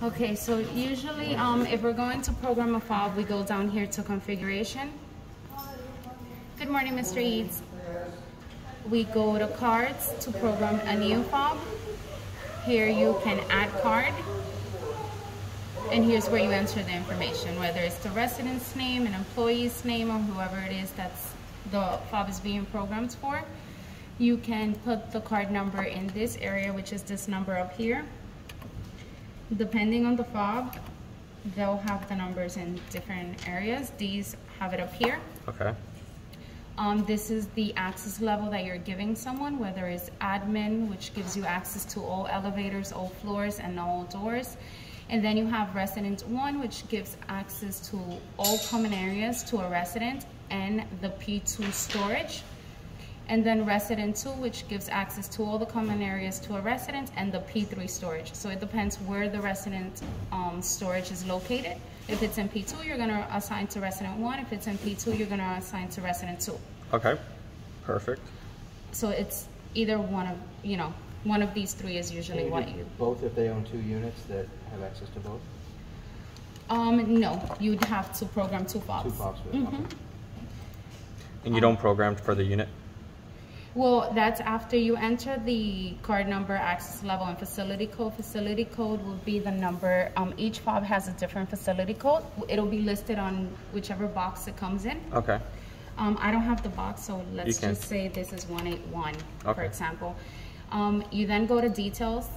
Okay, so usually if we're going to program a fob, we go down here to configuration. Good morning, Mr. Eads. We go to cards to program a new fob. Here you can add card. And here's where you enter the information, whether it's the resident's name, an employee's name, or whoever it is that's the fob is being programmed for. You can put the card number in this area, which is this number up here. Depending on the fob, they'll have the numbers in different areas. These have it up here. Okay. This is the access level that you're giving someone, whether it's admin, which gives you access to all elevators, all floors, and all doors. And then you have resident 1, which gives access to all common areas to a resident and the P2 storage. And then resident 2, which gives access to all the common areas to a resident and the P3 storage. So it depends where the resident storage is located. If it's in P2, you're gonna assign to resident 1. If it's in P2, you're gonna assign to resident 2. Okay, perfect. So it's either one of, one of these three is usually what you... Both if they own 2 units that have access to both? No, you'd have to program 2 fobs. 2 fobs, Mm-hmm. Okay. And you don't program for the unit? Well, that's after you enter the card number, access level, and facility code. Facility code will be the number. Each fob has a different facility code. It'll be listed on whichever box it comes in. Okay. I don't have the box, so let's just say this is 181, for example. You then go to details,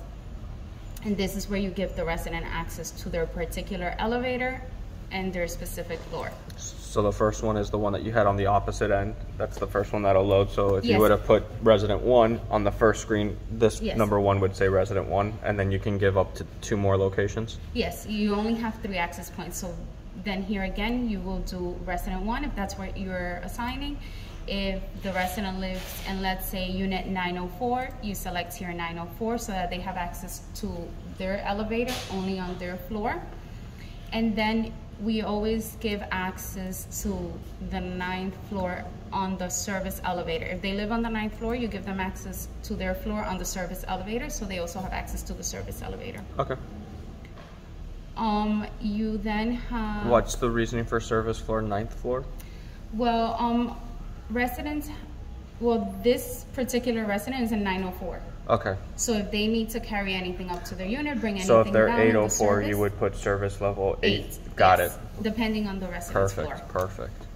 and this is where you give the resident access to their particular elevator and their specific floor. So the first one is the one that you had on the opposite end. That's the first one that'll load. So if you would have put resident 1 on the first screen, this number 1 would say resident 1, and then you can give up to 2 more locations? Yes, you only have 3 access points. So then here again, you will do resident 1 if that's what you're assigning. If the resident lives in, let's say, unit 904, you select here 904 so that they have access to their elevator only on their floor. And then we always give access to the 9th floor on the service elevator. If they live on the 9th floor, you give them access to their floor on the service elevator, so they also have access to the service elevator. Okay. You then have... What's the reasoning for service floor, 9th floor? Well, residents, this particular resident is in 904. Okay. So if they need to carry anything up to their unit, bring anything down. So if they're down 804, you would put service level 8. Got it. Depending on the resident's floor. Perfect.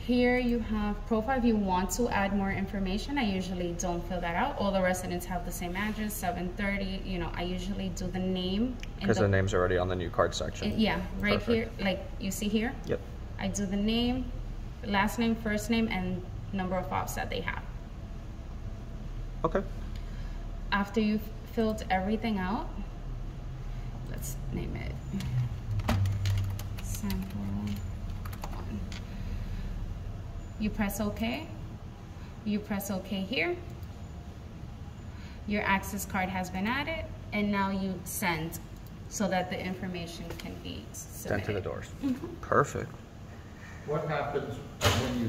Here you have profile. If you want to add more information, I usually don't fill that out. All the residents have the same address, 730. I usually do the name. Because the name's already on the new card section. Yeah, right here, like you see here. Yep. I do the name, last name, first name, and number of fobs that they have. Okay. After you've filled everything out, let's name it sample 1. You press OK. You press OK here. Your access card has been added, and now you send so that the information can be submitted. Sent to the doors. Perfect. What happens when you